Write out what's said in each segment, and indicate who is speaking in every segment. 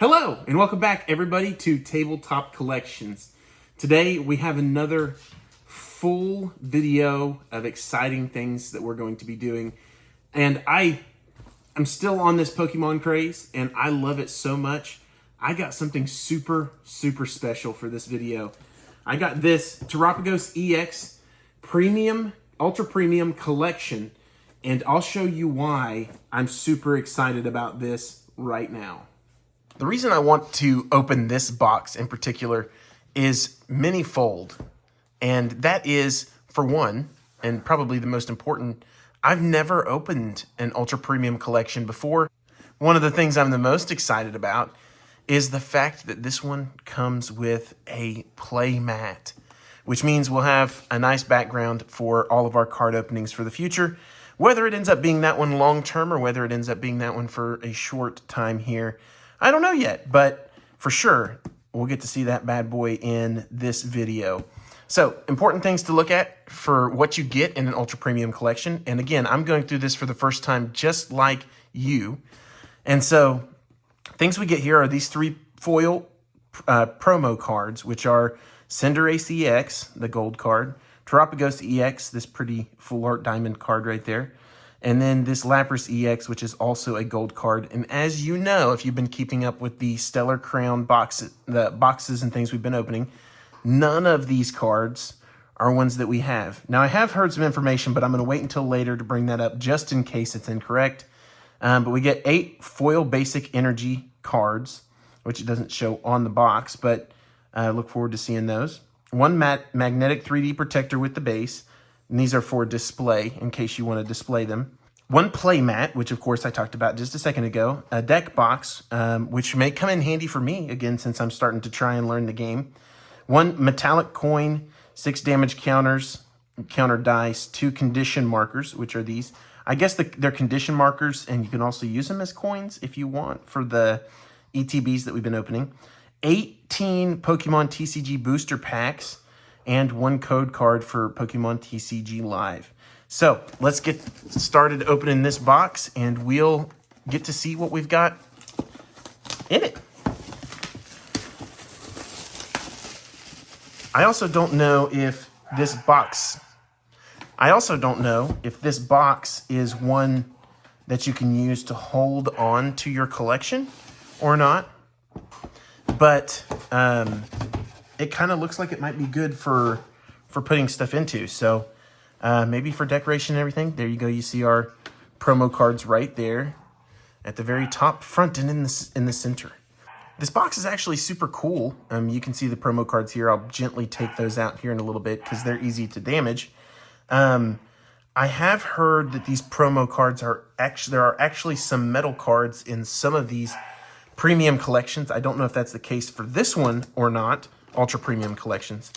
Speaker 1: Hello, and welcome back, everybody, to Tabletop Collections. Today, we have another full video of exciting things that we're going to be doing. And I'm still on this Pokemon craze, and I love it so much. I got something super special for this video. I got this Terapagos EX Ultra Premium Collection, and I'll show you why I'm super excited about this right now. The reason I want to open this box in particular is many-fold. And that is, for one, and probably the most important, I've never opened an Ultra Premium collection before. One of the things I'm the most excited about is the fact that this one comes with a play mat, which means we'll have a nice background for all of our card openings for the future. Whether it ends up being that one long-term or whether it ends up being that one for a short time here, I don't know yet, but for sure, we'll get to see that bad boy in this video. So, important things to look at for what you get in an Ultra Premium collection. And again, I'm going through this for the first time just like you. And so, things we get here are these three foil promo cards, which are Cinderace EX, the gold card, Terapagos EX, this pretty full art diamond card right there, and then this Lapras EX, which is also a gold card. And as you know, if you've been keeping up with the Stellar Crown boxes, the boxes and things we've been opening, none of these cards are ones that we have. Now, I have heard some information, but I'm going to wait until later to bring that up just in case it's incorrect. But we get 8 foil basic energy cards, which it doesn't show on the box, but I look forward to seeing those. 1 magnetic 3D protector with the base. And these are for display, in case you want to display them. 1 play mat, which of course I talked about just a second ago. A deck box, which may come in handy for me, again, since I'm starting to try and learn the game. 1 metallic coin, 6 damage counters, counter dice, 2 condition markers, which are these. I guess they're condition markers, and you can also use them as coins if you want for the ETBs that we've been opening. 18 Pokemon TCG booster packs, and 1 code card for Pokemon TCG Live. So let's get started opening this box, and we'll get to see what we've got in it. I also don't know if this box is one that you can use to hold on to your collection or not, but it kind of looks like it might be good for putting stuff into. So maybe for decoration and everything. There you go. You see our promo cards right there at the very top, front, and in the center. This box is actually super cool. You can see the promo cards here. I'll gently take those out here in a little bit because they're easy to damage. I have heard that these promo cards there are actually some metal cards in some of these premium collections. I don't know if that's the case for this one or not. Ultra Premium collections.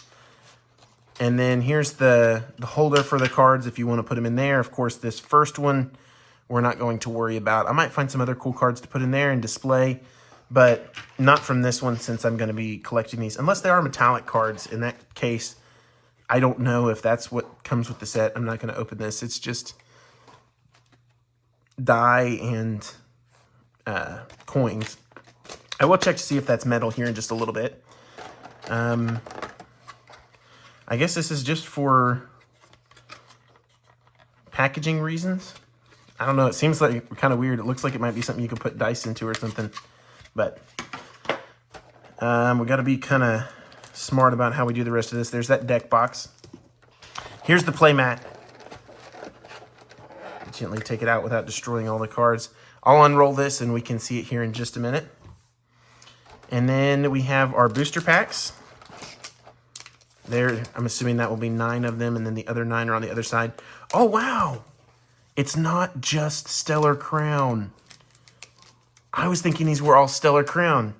Speaker 1: And then here's the holder for the cards if you want to put them in there. Of course, this first one we're not going to worry about. I might find some other cool cards to put in there and display, but not from this one since I'm going to be collecting these. Unless they are metallic cards. In that case, I don't know if that's what comes with the set. I'm not going to open this. It's just die and coins. I will check to see if that's metal here in just a little bit. I guess this is just for packaging reasons. I don't know. It seems like kind of weird. It looks like it might be something you could put dice into or something. But we got to be kind of smart about how we do the rest of this. There's that deck box. Here's the play mat. Gently take it out without destroying all the cards. I'll unroll this and we can see it here in just a minute. And then we have our booster packs. There, I'm assuming that will be 9 of them, and then the other 9 are on the other side. Oh, wow! It's not just Stellar Crown. I was thinking these were all Stellar Crown.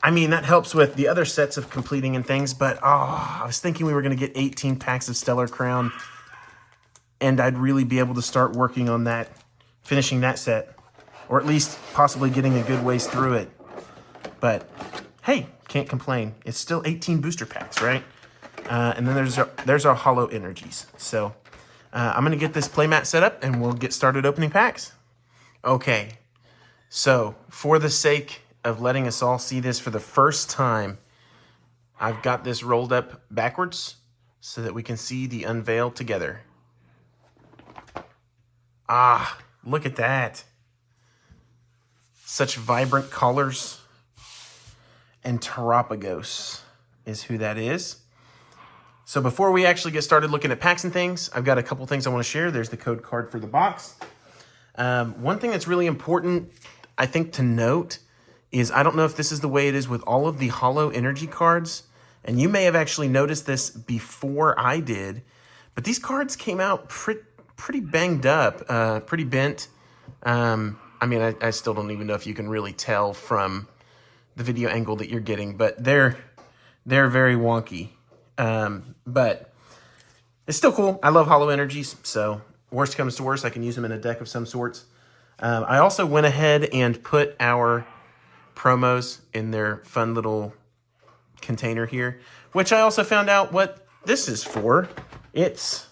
Speaker 1: I mean, that helps with the other sets of completing and things, but I was thinking we were going to get 18 packs of Stellar Crown, and I'd really be able to start working on that, finishing that set, or at least possibly getting a good ways through it. But, hey, can't complain. It's still 18 booster packs, right? And then there's our holo energies. So I'm going to get this playmat set up and we'll get started opening packs. Okay, so for the sake of letting us all see this for the first time. I've got this rolled up backwards so that we can see the unveil together. Ah, look at that. Such vibrant colors. And Terapagos is who that is. So before we actually get started looking at packs and things, I've got a couple things I want to share. There's the code card for the box. One thing that's really important, I think, to note is I don't know if this is the way it is with all of the Holo Energy cards, and you may have actually noticed this before I did, but these cards came out pretty banged up, pretty bent. I mean, I still don't even know if you can really tell from the video angle that you're getting, but they're very wonky. But it's still cool. I love Holo Energies, so worst comes to worst, I can use them in a deck of some sorts. I also went ahead and put our promos in their fun little container here, which I also found out what this is for. It's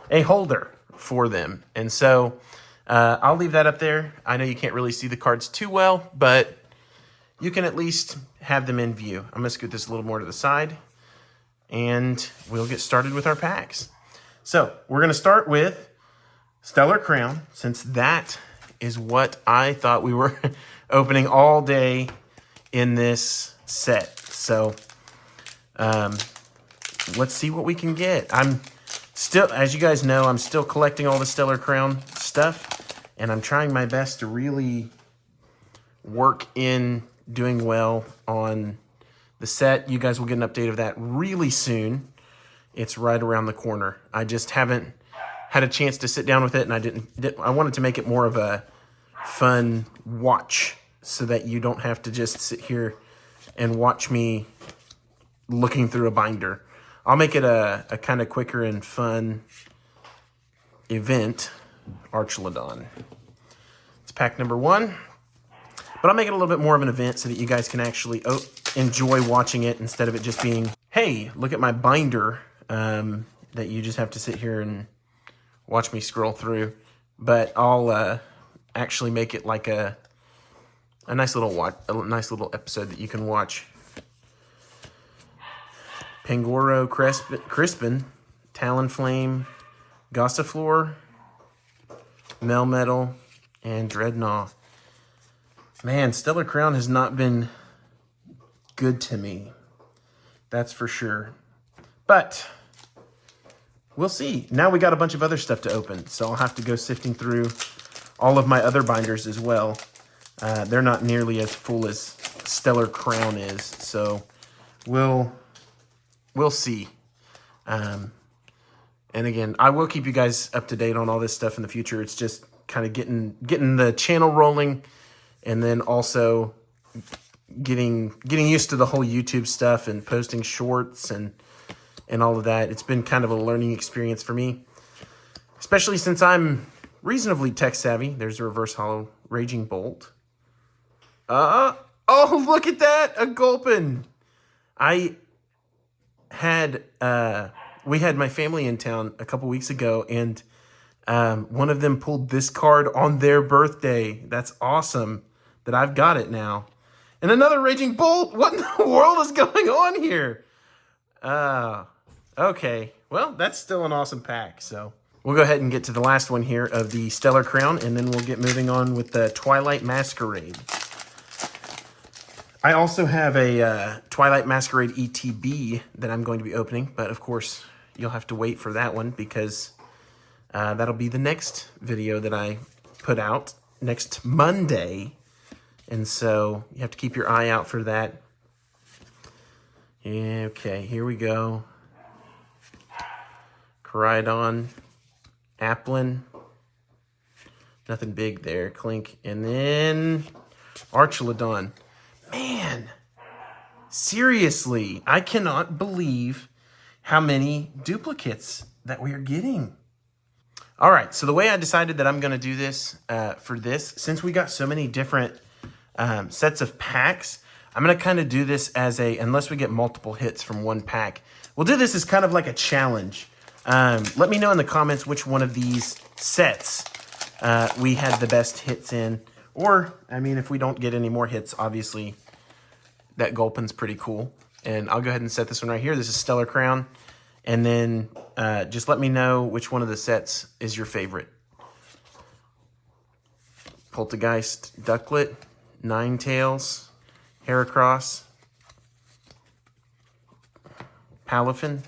Speaker 1: a holder for them. And so I'll leave that up there. I know you can't really see the cards too well, but you can at least have them in view. I'm going to scoot this a little more to the side, and we'll get started with our packs. So we're going to start with Stellar Crown, since that is what I thought we were opening all day in this set. So let's see what we can get. I'm still, as you guys know, I'm still collecting all the Stellar Crown stuff, and I'm trying my best to really work in doing well on the set. You guys will get an update of that really soon. It's right around the corner. I just haven't had a chance to sit down with it, and I wanted to make it more of a fun watch so that you don't have to just sit here and watch me looking through a binder. I'll make it a kind of quicker and fun event. Archelodon. It's pack number 1. But I'll make it a little bit more of an event so that you guys can actually enjoy watching it instead of it just being, hey, look at my binder, that you just have to sit here and watch me scroll through. But I'll actually make it like a nice little episode that you can watch. Pangoro Crispin, Talonflame, Gossifleur, Melmetal, and Dreadnought. Man, Stellar Crown has not been good to me. That's for sure. But we'll see. Now we got a bunch of other stuff to open, so I'll have to go sifting through all of my other binders as well. They're not nearly as full as Stellar Crown is, so we'll see. And again, I will keep you guys up to date on all this stuff in the future. It's just kind of getting the channel rolling, and then also getting used to the whole YouTube stuff and posting shorts and all of that. It's been kind of a learning experience for me, especially since I'm reasonably tech savvy. There's a reverse holo Raging Bolt. Oh, look at that, a Gulpin. We had my family in town a couple weeks ago, and one of them pulled this card on their birthday. That's awesome that I've got it now. And another Raging Bolt. What in the world is going on here? Okay. Well, that's still an awesome pack. So we'll go ahead and get to the last one here of the Stellar Crown, and then we'll get moving on with the Twilight Masquerade. I also have a Twilight Masquerade ETB that I'm going to be opening, but of course you'll have to wait for that one because that'll be the next video that I put out next Monday. And so you have to keep your eye out for that. Okay, here we go. Coridon, Applin. Nothing big there. Clink. And then Archelodon. Man, seriously, I cannot believe how many duplicates that we are getting. All right, so the way I decided that I'm going to do this for this, since we got so many different sets of packs, I'm going to kind of do this as unless we get multiple hits from one pack, we'll do this as kind of like a challenge. Let me know in the comments which one of these sets we had the best hits in, Or, I mean, if we don't get any more hits, obviously that Gulpin's pretty cool. And I'll go ahead and set this one right here. This is Stellar Crown. And then just let me know which one of the sets is your favorite. Poltergeist Ducklet, Nine Tails, Heracross, Palafin,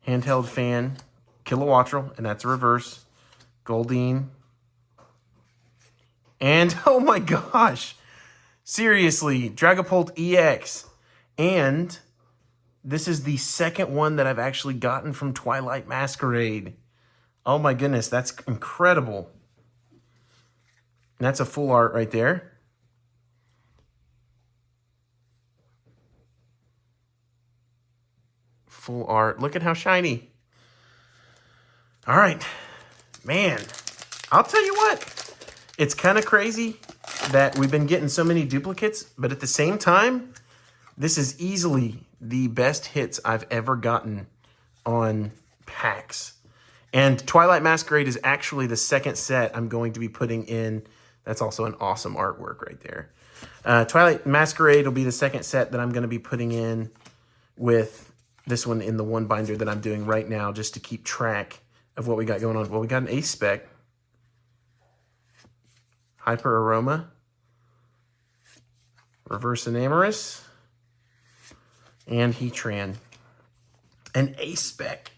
Speaker 1: Handheld Fan, Kilowattrel, and that's a reverse, Goldeen, and oh my gosh, seriously, Dragapult EX. And this is the second one that I've actually gotten from Twilight Masquerade. Oh my goodness, that's incredible. And that's a full art right there. Full art. Look at how shiny. All right, man, I'll tell you what, it's kind of crazy that we've been getting so many duplicates, but at the same time, this is easily the best hits I've ever gotten on packs. And Twilight Masquerade is actually the second set I'm going to be putting in. That's also an awesome artwork right there. Twilight Masquerade will be the second set that I'm going to be putting in with this one in the one binder that I'm doing right now, just to keep track of what we got going on. Well, we got an Ace Spec, Hyper Aroma, Reverse Enamorous, and Heatran. An Ace Spec.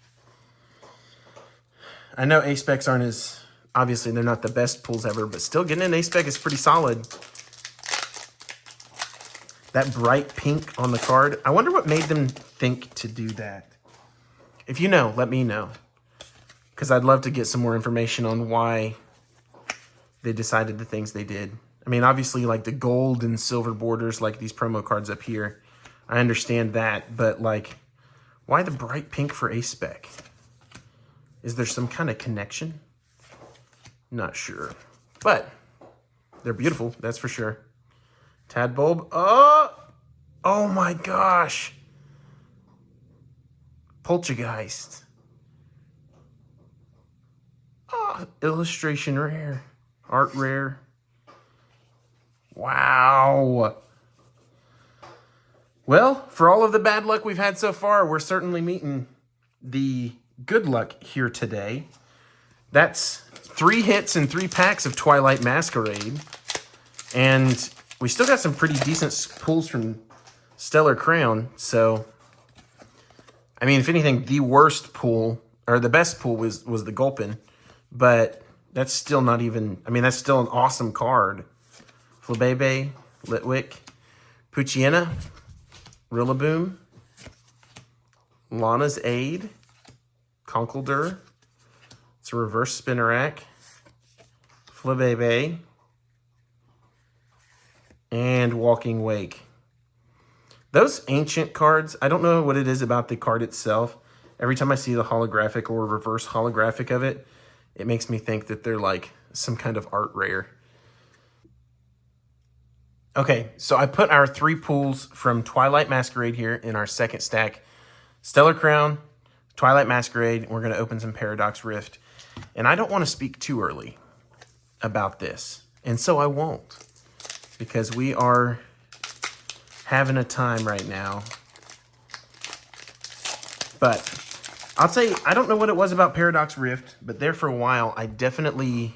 Speaker 1: I know Ace Specs aren't as, obviously they're not the best pulls ever, but still getting an Ace Spec is pretty solid. That bright pink on the card, I wonder what made them think to do that. If you know, let me know, because I'd love to get some more information on why they decided the things they did. I mean, obviously, like the gold and silver borders, like these promo cards up here, I understand that, but like, why the bright pink for Ace Spec? Is there some kind of connection? Not sure, but they're beautiful, that's for sure. Tadbulb, oh my gosh. Poltergeist. Oh, illustration rare, art rare. Wow. Well, for all of the bad luck we've had so far, we're certainly meeting the good luck here today. That's 3 hits and 3 packs of Twilight Masquerade. And we still got some pretty decent pulls from Stellar Crown. So, I mean, if anything, the worst pull, or the best pull was the Gulpin. But that's still not even, I mean, that's still an awesome card. Flabebe, Litwick, Poochyena, Rillaboom, Lana's Aid, Conkeldurr, it's a reverse Spinarak, Flabebe, and Walking Wake. Those ancient cards, I don't know what it is about the card itself. Every time I see the holographic or reverse holographic of it, it makes me think that they're like some kind of art rare. Okay, so I put our 3 pulls from Twilight Masquerade here in our second stack. Stellar Crown, Twilight Masquerade, we're going to open some Paradox Rift. And I don't want to speak too early about this, and so I won't, because we are having a time right now. But I'll tell you, I don't know what it was about Paradox Rift, but there for a while, I definitely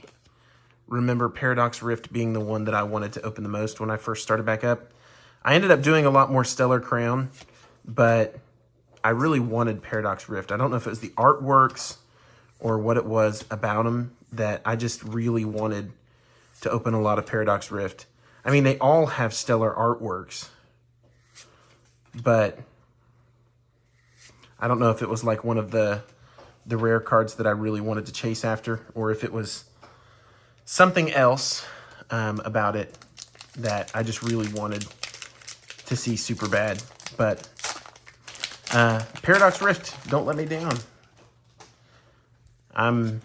Speaker 1: remember Paradox Rift being the one that I wanted to open the most when I first started back up. I ended up doing a lot more Stellar Crown, but I really wanted Paradox Rift. I don't know if it was the artworks or what it was about them that I just really wanted to open a lot of Paradox Rift. I mean, they all have stellar artworks, but I don't know if it was like one of the rare cards that I really wanted to chase after, or if it was something else about it that I just really wanted to see super bad. But Paradox Rift, don't let me down. I'm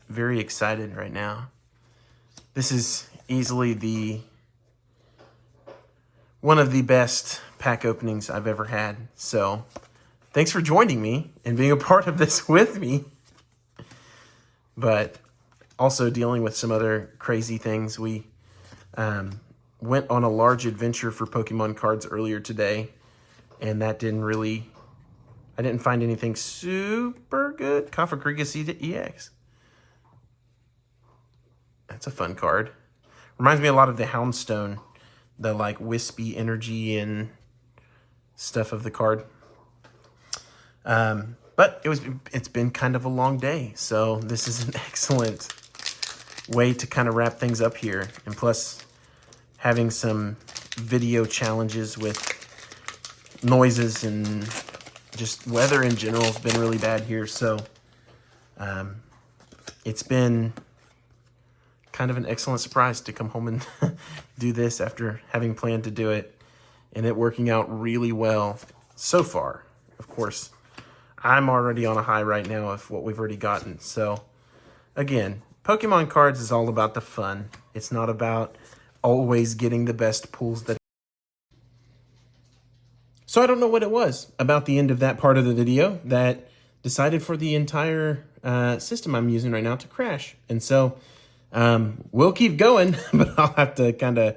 Speaker 1: very excited right now. This is easily one of the best pack openings I've ever had. So thanks for joining me and being a part of this with me. But also dealing with some other crazy things. We Went on a large adventure for Pokemon cards earlier today, and that I didn't find anything super good. Terapagos EX. That's a fun card. Reminds me a lot of the Houndstone, the like wispy energy and stuff of the card. But it's been kind of a long day, so this is an excellent way to kind of wrap things up here. And plus, having some video challenges with noises and just weather in general has been really bad here. So it's been kind of an excellent surprise to come home and do this after having planned to do it, and it working out really well so far. Of course, I'm already on a high right now of what we've already gotten. So again, Pokemon cards is all about the fun. It's not about always getting the best pulls that. So I don't know what it was about the end of that part of the video that decided for the entire system I'm using right now to crash. And so we'll keep going, but I'll have to kind of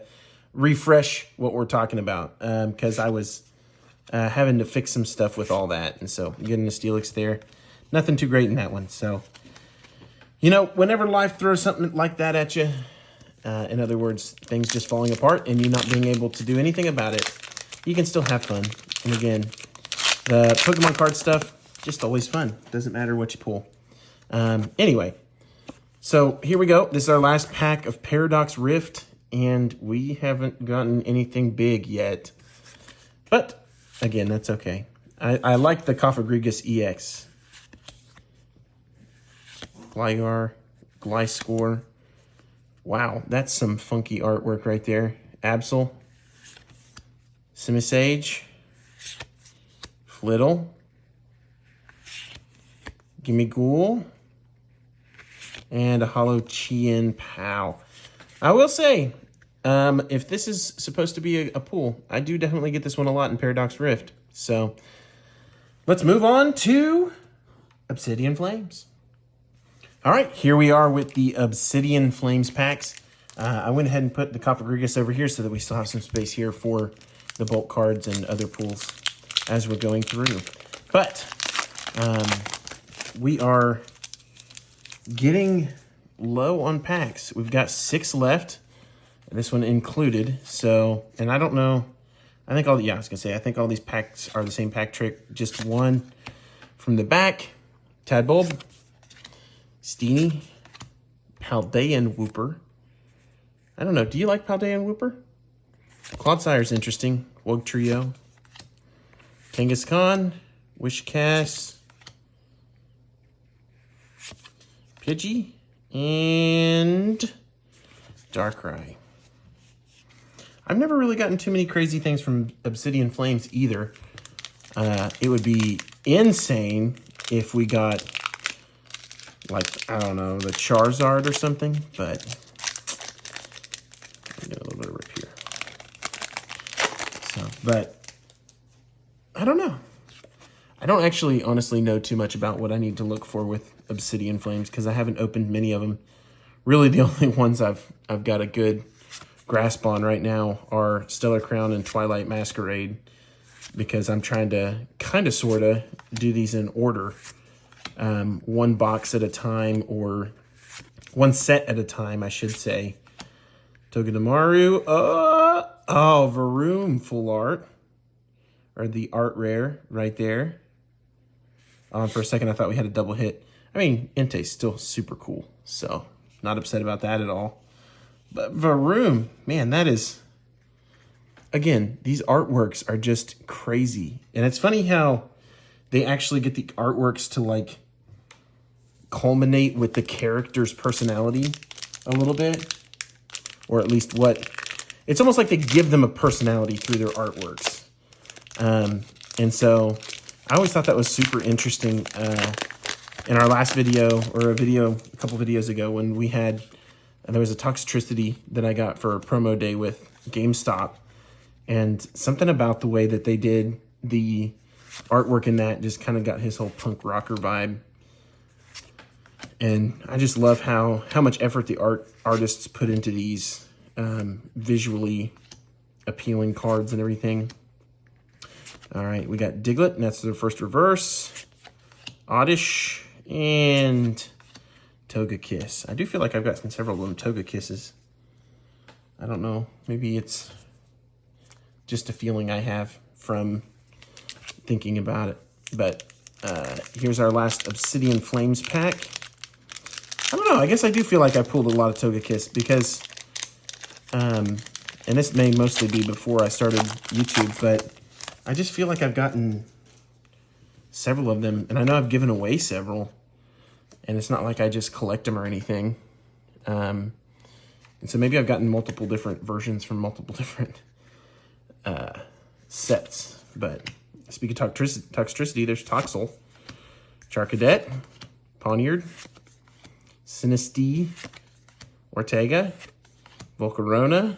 Speaker 1: refresh what we're talking about because I was having to fix some stuff with all that. And so getting the Steelix there, nothing too great in that one. So, you know, whenever life throws something like that at you, in other words, things just falling apart and you not being able to do anything about it, you can still have fun. And again, the Pokemon card stuff, just always fun. Doesn't matter what you pull. Anyway, so here we go. This is our last pack of Paradox Rift, and we haven't gotten anything big yet. But again, that's okay. I like the Terapagos EX. Gligar, Gliscor. Wow, that's some funky artwork right there. Absol. Simisage. Flittle. Gimmighoul. And a Holo Chien Pao. I will say, if this is supposed to be a pull, I do definitely get this one a lot in Paradox Rift. So let's move on to Obsidian Flames. All right, here we are with the Obsidian Flames packs. I went ahead and put the Terapagos over here so that we still have some space here for the bulk cards and other pulls as we're going through. But we are getting low on packs. We've got 6 left, this one included. So, and I don't know, I think all these packs are the same pack trick. Just one from the back. Tadbulb, Steenie, Paldean Wooper. I don't know, do you like Paldean Wooper? Clodsire's interesting. Wug Trio, Kangaskhan, Wishcast, Pidgey, and Darkrai. I've never really gotten too many crazy things from Obsidian Flames either. It would be insane if we got, like, I don't know, the Charizard or something, but I'll get a little bit of rip here. So, but I don't know. I don't actually honestly know too much about what I need to look for with Obsidian Flames because I haven't opened many of them. Really, the only ones I've got a good grasp on right now are Stellar Crown and Twilight Masquerade because I'm trying to kind of sort of do these in order. One box at a time, or one set at a time, I should say. Togedemaru. Varoom full art. Or the art rare right there. For a second, I thought we had a double hit. I mean, Entei's still super cool, so not upset about that at all. But Varoom, man, that is... Again, these artworks are just crazy. And it's funny how they actually get the artworks to, like, culminate with the character's personality a little bit. Or at least what... It's almost like they give them a personality through their artworks. And so I always thought that was super interesting in our last video, or a couple videos ago, when we had, there was a Toxtricity that I got for a promo day with GameStop, and something about the way that they did the artwork in that just kind of got his whole punk rocker vibe. And I just love how much effort the artists put into these. visually appealing cards and everything. All right, we got Diglett, and that's the first reverse. Oddish, and Togekiss. I do feel like I've got several of them Togekisses. I don't know. Maybe it's just a feeling I have from thinking about it. But here's our last Obsidian Flames pack. I don't know. I guess I do feel like I pulled a lot of Togekiss because, and this may mostly be before I started YouTube, but I just feel like I've gotten several of them, and I know I've given away several, and it's not like I just collect them or anything. And so maybe I've gotten multiple different versions from multiple different sets. But speaking of Toxtricity, there's Toxel, Charcadet, Poniard, Sinistea, Ortega, Volcarona.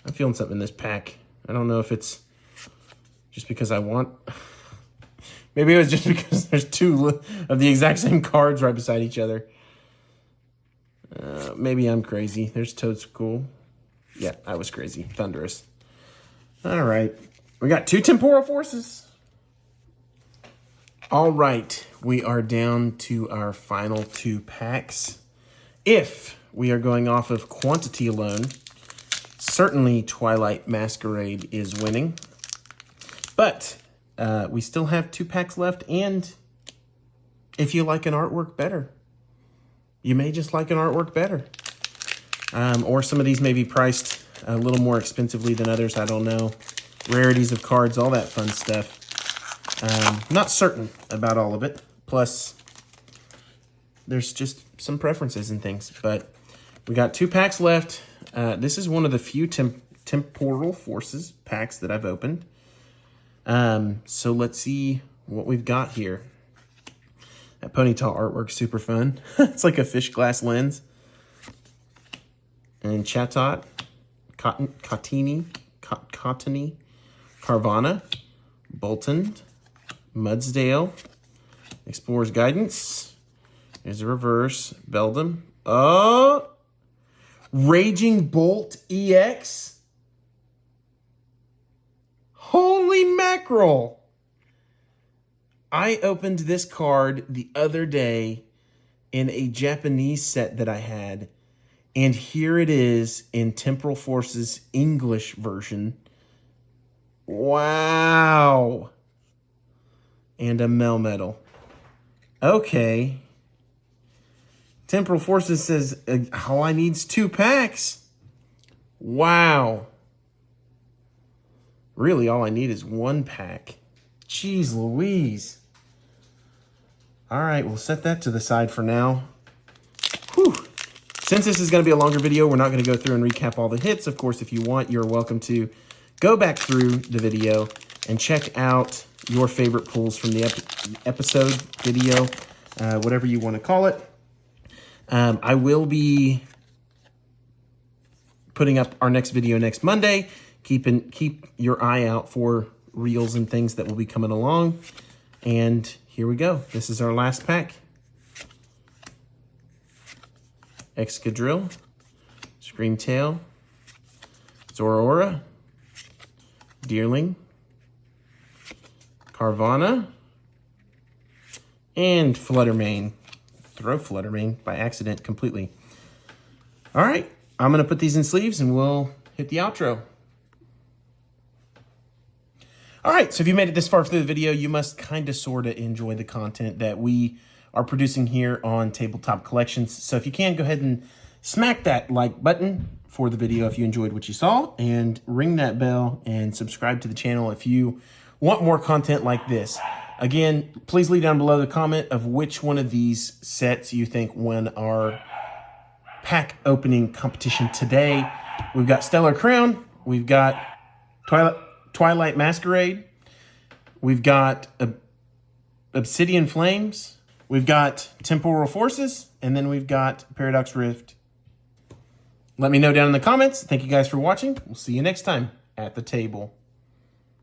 Speaker 1: I'm feeling something in this pack. I don't know if it's just because I want... Maybe it was just because there's two of the exact same cards right beside each other. Maybe I'm crazy. There's Toadscool. Yeah, I was crazy. Thunderous. All right. We got 2 Temporal Forces. All right. We are down to our final 2 packs. If we are going off of quantity alone, certainly Twilight Masquerade is winning. But we still have 2 packs left, and if you like an artwork better, you may just like an artwork better. Or some of these may be priced a little more expensively than others. I don't know. Rarities of cards, all that fun stuff. Not certain about all of it. Plus, there's just some preferences and things. But we got 2 packs left. This is one of the few Temporal Forces packs that I've opened. So let's see what we've got here. That Ponyta artwork's super fun. It's like a fish glass lens. And Chatot, Cottony, Carvana, Bolton, Mudsdale, Explorer's Guidance. There's a reverse, Beldum. Oh! Raging Bolt EX. Holy mackerel! I opened this card the other day in a Japanese set that I had, and here it is in Temporal Forces English version. Wow! And a Melmetal. Okay. Temporal Forces says all I need is 2 packs. Wow. Really, all I need is 1 pack. Jeez Louise. All right, we'll set that to the side for now. Whew. Since this is going to be a longer video, we're not going to go through and recap all the hits. Of course, if you want, you're welcome to go back through the video and check out your favorite pulls from the episode, video, whatever you want to call it. I will be putting up our next video next Monday. Keep your eye out for reels and things that will be coming along. And here we go. This is our last pack. Excadrill, Screamtail, Zoroark, Deerling, Carvana, and Fluttermane. Throw Fluttermane by accident completely. All right, I'm going to put these in sleeves and we'll hit the outro. All right, so if you made it this far through the video, you must kind of sort of enjoy the content that we are producing here on Tabletop Collections. So if you can, go ahead and smack that like button for the video if you enjoyed what you saw, and ring that bell and subscribe to the channel if you want more content like this. Again, please leave down below the comment of which one of these sets you think won our pack opening competition today. We've got Stellar Crown, we've got Twilight Masquerade, we've got Obsidian Flames, we've got Temporal Forces, and then we've got Paradox Rift. Let me know down in the comments. Thank you guys for watching. We'll see you next time at the table.